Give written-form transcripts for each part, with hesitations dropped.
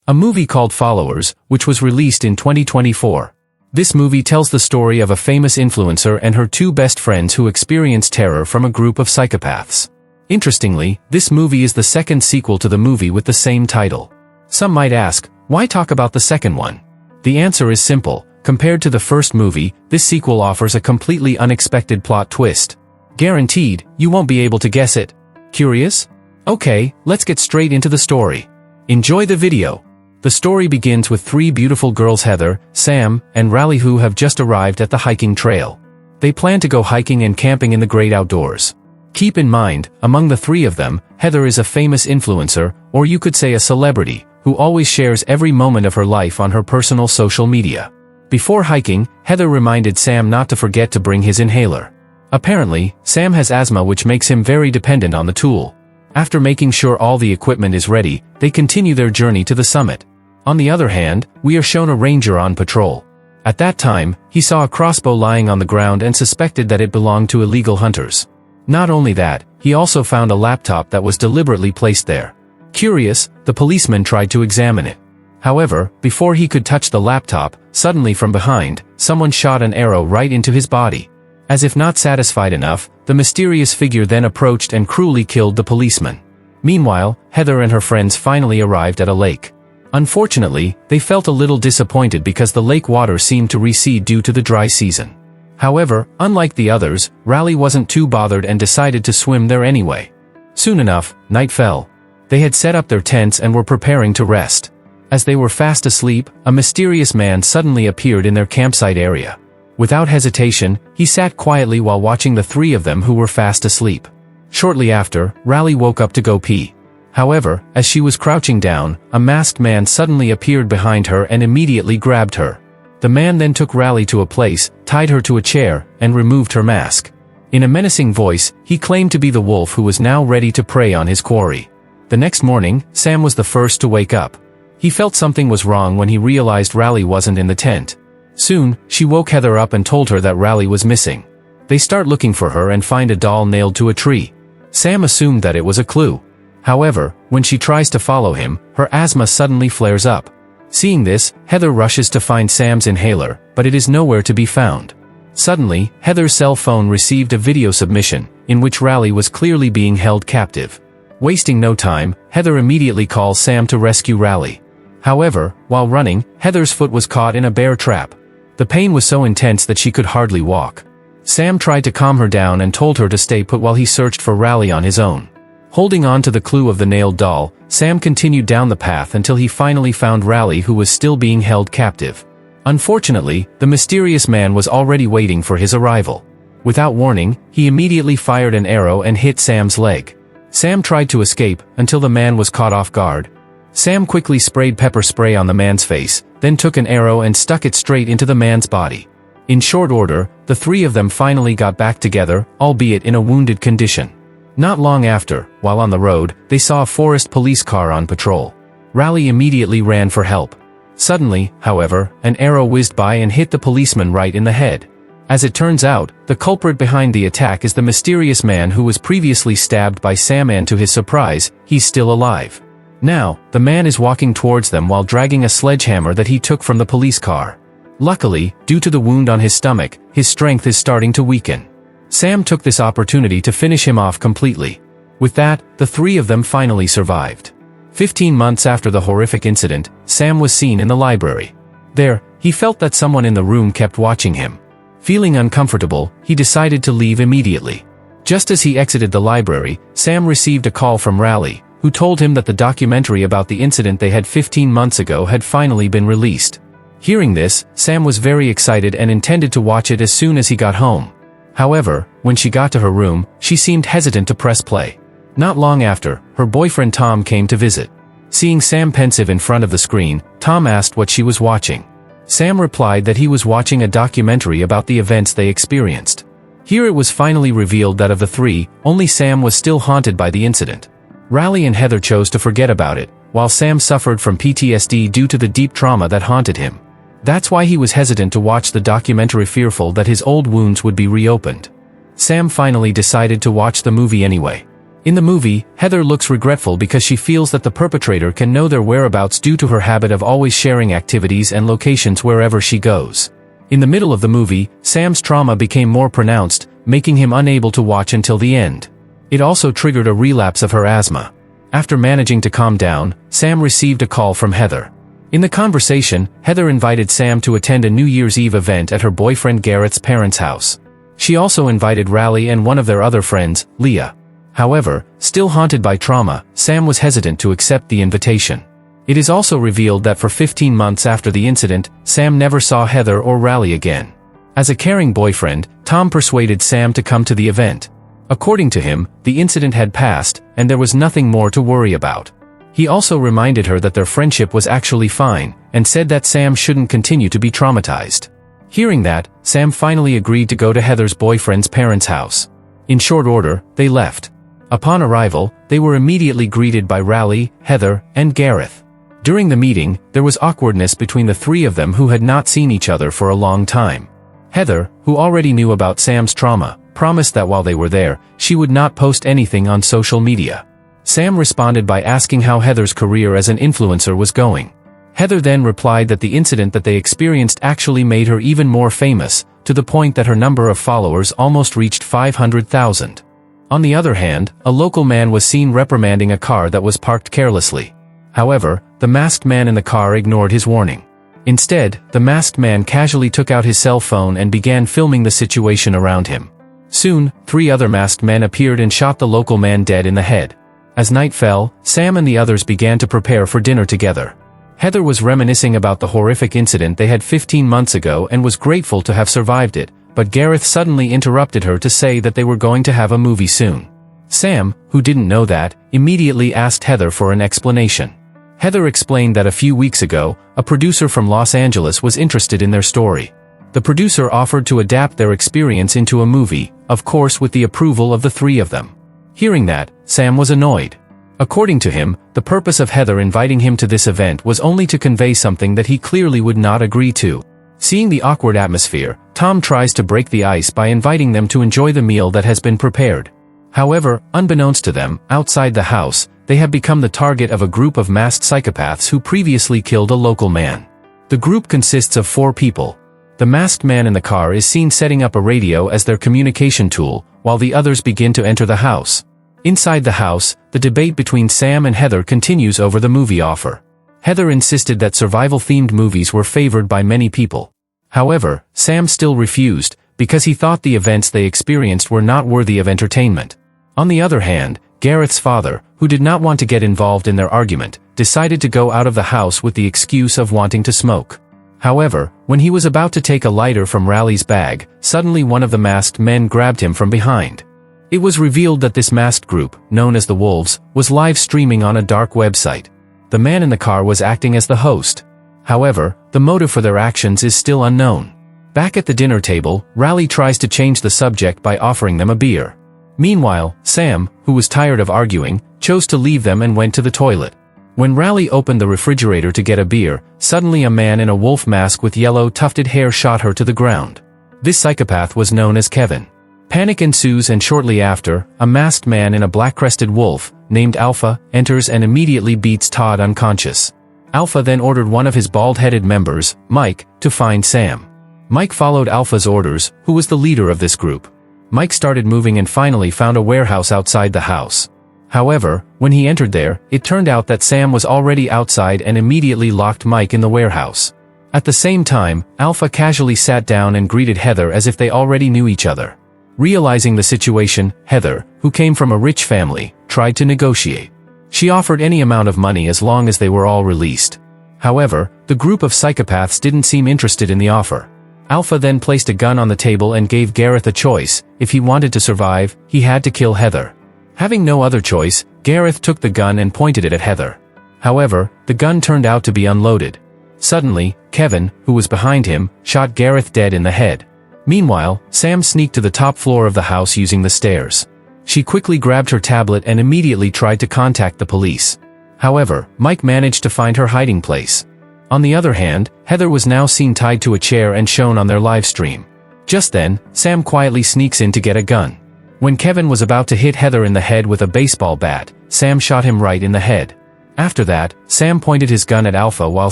a movie called Followers, which was released in 2024. This movie tells the story of a famous influencer and her two best friends who experience terror from a group of psychopaths. Interestingly, this movie is the second sequel to the movie with the same title. Some might ask, why talk about the second one? The answer is simple. Compared to the first movie, this sequel offers a completely unexpected plot twist. Guaranteed, you won't be able to guess it. Curious? Okay, let's get straight into the story. Enjoy the video. The story begins with three beautiful girls, Heather, Sam, and Riley, who have just arrived at the hiking trail. They plan to go hiking and camping in the great outdoors. Keep in mind, among the three of them, Heather is a famous influencer, or you could say a celebrity, who always shares every moment of her life on her personal social media. Before hiking, Heather reminded Sam not to forget to bring his inhaler. Apparently, Sam has asthma, which makes him very dependent on the tool. After making sure all the equipment is ready, they continue their journey to the summit. On the other hand, we are shown a ranger on patrol. At that time, he saw a crossbow lying on the ground and suspected that it belonged to illegal hunters. Not only that, he also found a laptop that was deliberately placed there. Curious, the policeman tried to examine it. However, before he could touch the laptop, suddenly from behind, someone shot an arrow right into his body. As if not satisfied enough, the mysterious figure then approached and cruelly killed the policeman. Meanwhile, Heather and her friends finally arrived at a lake. Unfortunately, they felt a little disappointed because the lake water seemed to recede due to the dry season. However, unlike the others, Riley wasn't too bothered and decided to swim there anyway. Soon enough, night fell. They had set up their tents and were preparing to rest. As they were fast asleep, a mysterious man suddenly appeared in their campsite area. Without hesitation, he sat quietly while watching the three of them who were fast asleep. Shortly after, Riley woke up to go pee. However, as she was crouching down, a masked man suddenly appeared behind her and immediately grabbed her. The man then took Riley to a place, tied her to a chair, and removed her mask. In a menacing voice, he claimed to be the wolf who was now ready to prey on his quarry. The next morning, Sam was the first to wake up. He felt something was wrong when he realized Riley wasn't in the tent. Soon, she woke Heather up and told her that Riley was missing. They start looking for her and find a doll nailed to a tree. Sam assumed that it was a clue. However, when she tries to follow him, her asthma suddenly flares up. Seeing this, Heather rushes to find Sam's inhaler, but it is nowhere to be found. Suddenly, Heather's cell phone received a video submission, in which Riley was clearly being held captive. Wasting no time, Heather immediately calls Sam to rescue Riley. However, while running, Heather's foot was caught in a bear trap. The pain was so intense that she could hardly walk. Sam tried to calm her down and told her to stay put while he searched for Riley on his own. Holding on to the clue of the nailed doll, Sam continued down the path until he finally found Riley, who was still being held captive. Unfortunately, the mysterious man was already waiting for his arrival. Without warning, he immediately fired an arrow and hit Sam's leg. Sam tried to escape, until the man was caught off guard. Sam quickly sprayed pepper spray on the man's face, then took an arrow and stuck it straight into the man's body. In short order, the three of them finally got back together, albeit in a wounded condition. Not long after, while on the road, they saw a forest police car on patrol. Riley immediately ran for help. Suddenly, however, an arrow whizzed by and hit the policeman right in the head. As it turns out, the culprit behind the attack is the mysterious man who was previously stabbed by Sam, and to his surprise, he's still alive. Now, the man is walking towards them while dragging a sledgehammer that he took from the police car. Luckily, due to the wound on his stomach, his strength is starting to weaken. Sam took this opportunity to finish him off completely. With that, the three of them finally survived. 15 months after the horrific incident, Sam was seen in the library. There, he felt that someone in the room kept watching him. Feeling uncomfortable, he decided to leave immediately. Just as he exited the library, Sam received a call from Riley, who told him that the documentary about the incident they had 15 months ago had finally been released. Hearing this, Sam was very excited and intended to watch it as soon as he got home. However, when she got to her room, she seemed hesitant to press play. Not long after, her boyfriend Tom came to visit. Seeing Sam pensive in front of the screen, Tom asked what she was watching. Sam replied that he was watching a documentary about the events they experienced. Here it was finally revealed that of the three, only Sam was still haunted by the incident. Riley and Heather chose to forget about it, while Sam suffered from PTSD due to the deep trauma that haunted him. That's why he was hesitant to watch the documentary, fearful that his old wounds would be reopened. Sam finally decided to watch the movie anyway. In the movie, Heather looks regretful because she feels that the perpetrator can know their whereabouts due to her habit of always sharing activities and locations wherever she goes. In the middle of the movie, Sam's trauma became more pronounced, making him unable to watch until the end. It also triggered a relapse of her asthma. After managing to calm down, Sam received a call from Heather. In the conversation, Heather invited Sam to attend a New Year's Eve event at her boyfriend Gareth's parents' house. She also invited Raleigh and one of their other friends, Leah. However, still haunted by trauma, Sam was hesitant to accept the invitation. It is also revealed that for 15 months after the incident, Sam never saw Heather or Raleigh again. As a caring boyfriend, Tom persuaded Sam to come to the event. According to him, the incident had passed, and there was nothing more to worry about. He also reminded her that their friendship was actually fine, and said that Sam shouldn't continue to be traumatized. Hearing that, Sam finally agreed to go to Heather's boyfriend's parents' house. In short order, they left. Upon arrival, they were immediately greeted by Raleigh, Heather, and Gareth. During the meeting, there was awkwardness between the three of them who had not seen each other for a long time. Heather, who already knew about Sam's trauma, promised that while they were there, she would not post anything on social media. Sam responded by asking how Heather's career as an influencer was going. Heather then replied that the incident that they experienced actually made her even more famous, to the point that her number of followers almost reached 500,000. On the other hand, a local man was seen reprimanding a car that was parked carelessly. However, the masked man in the car ignored his warning. Instead, the masked man casually took out his cell phone and began filming the situation around him. Soon, 3 other masked men appeared and shot the local man dead in the head. As night fell, Sam and the others began to prepare for dinner together. Heather was reminiscing about the horrific incident they had 15 months ago and was grateful to have survived it, but Gareth suddenly interrupted her to say that they were going to have a movie soon. Sam, who didn't know that, immediately asked Heather for an explanation. Heather explained that a few weeks ago, a producer from Los Angeles was interested in their story. The producer offered to adapt their experience into a movie, of course with the approval of the 3 of them. Hearing that, Sam was annoyed. According to him, the purpose of Heather inviting him to this event was only to convey something that he clearly would not agree to. Seeing the awkward atmosphere, Tom tries to break the ice by inviting them to enjoy the meal that has been prepared. However, unbeknownst to them, outside the house, they have become the target of a group of masked psychopaths who previously killed a local man. The group consists of 4 people. The masked man in the car is seen setting up a radio as their communication tool, while the others begin to enter the house. Inside the house, the debate between Sam and Heather continues over the movie offer. Heather insisted that survival-themed movies were favored by many people. However, Sam still refused, because he thought the events they experienced were not worthy of entertainment. On the other hand, Gareth's father, who did not want to get involved in their argument, decided to go out of the house with the excuse of wanting to smoke. However, when he was about to take a lighter from Raleigh's bag, suddenly one of the masked men grabbed him from behind. It was revealed that this masked group, known as the Wolves, was live streaming on a dark website. The man in the car was acting as the host. However, the motive for their actions is still unknown. Back at the dinner table, Raleigh tries to change the subject by offering them a beer. Meanwhile, Sam, who was tired of arguing, chose to leave them and went to the toilet. When Raleigh opened the refrigerator to get a beer, suddenly a man in a wolf mask with yellow tufted hair shot her to the ground. This psychopath was known as Kevin. Panic ensues and shortly after, a masked man in a black-crested wolf, named Alpha, enters and immediately beats Todd unconscious. Alpha then ordered one of his bald-headed members, Mike, to find Sam. Mike followed Alpha's orders, who was the leader of this group. Mike started moving and finally found a warehouse outside the house. However, when he entered there, it turned out that Sam was already outside and immediately locked Mike in the warehouse. At the same time, Alpha casually sat down and greeted Heather as if they already knew each other. Realizing the situation, Heather, who came from a rich family, tried to negotiate. She offered any amount of money as long as they were all released. However, the group of psychopaths didn't seem interested in the offer. Alpha then placed a gun on the table and gave Gareth a choice. If he wanted to survive, he had to kill Heather. Having no other choice, Gareth took the gun and pointed it at Heather. However, the gun turned out to be unloaded. Suddenly, Kevin, who was behind him, shot Gareth dead in the head. Meanwhile, Sam sneaked to the top floor of the house using the stairs. She quickly grabbed her tablet and immediately tried to contact the police. However, Mike managed to find her hiding place. On the other hand, Heather was now seen tied to a chair and shown on their live stream. Just then, Sam quietly sneaks in to get a gun. When Kevin was about to hit Heather in the head with a baseball bat, Sam shot him right in the head. After that, Sam pointed his gun at Alpha while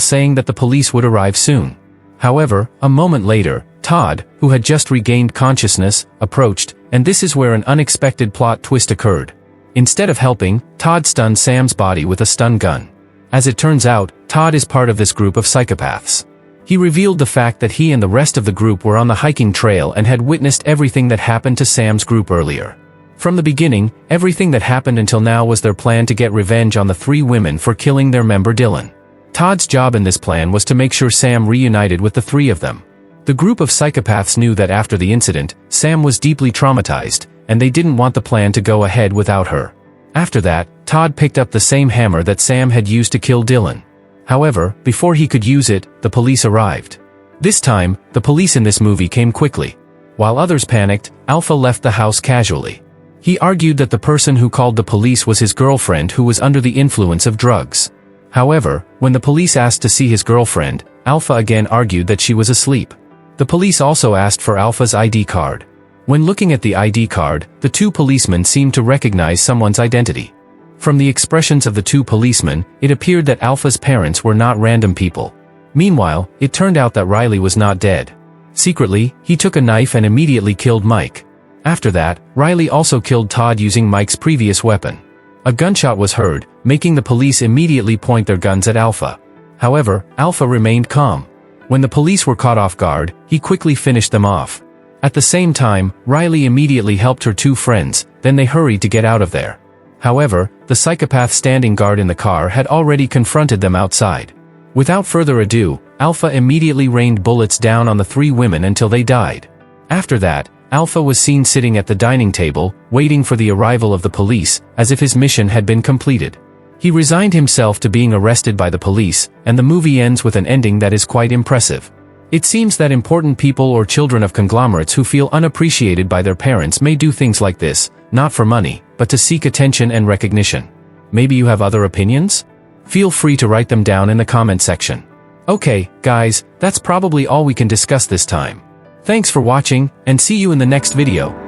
saying that the police would arrive soon. However, a moment later, Todd, who had just regained consciousness, approached, and this is where an unexpected plot twist occurred. Instead of helping, Todd stunned Sam's body with a stun gun. As it turns out, Todd is part of this group of psychopaths. He revealed the fact that he and the rest of the group were on the hiking trail and had witnessed everything that happened to Sam's group earlier. From the beginning, everything that happened until now was their plan to get revenge on the 3 women for killing their member Dylan. Todd's job in this plan was to make sure Sam reunited with the 3 of them. The group of psychopaths knew that after the incident, Sam was deeply traumatized, and they didn't want the plan to go ahead without her. After that, Todd picked up the same hammer that Sam had used to kill Dylan. However, before he could use it, the police arrived. This time, the police in this movie came quickly. While others panicked, Alpha left the house casually. He argued that the person who called the police was his girlfriend who was under the influence of drugs. However, when the police asked to see his girlfriend, Alpha again argued that she was asleep. The police also asked for Alpha's ID card. When looking at the ID card, the 2 policemen seemed to recognize someone's identity. From the expressions of the 2 policemen, it appeared that Alpha's parents were not random people. Meanwhile, it turned out that Riley was not dead. Secretly, he took a knife and immediately killed Mike. After that, Riley also killed Todd using Mike's previous weapon. A gunshot was heard, making the police immediately point their guns at Alpha. However, Alpha remained calm. When the police were caught off guard, he quickly finished them off. At the same time, Riley immediately helped her 2 friends, then they hurried to get out of there. However, the psychopath standing guard in the car had already confronted them outside. Without further ado, Alpha immediately rained bullets down on the 3 women until they died. After that, Alpha was seen sitting at the dining table, waiting for the arrival of the police, as if his mission had been completed. He resigned himself to being arrested by the police, and the movie ends with an ending that is quite impressive. It seems that important people or children of conglomerates who feel unappreciated by their parents may do things like this, not for money, but to seek attention and recognition. Maybe you have other opinions? Feel free to write them down in the comment section. Okay, guys, that's probably all we can discuss this time. Thanks for watching, and see you in the next video.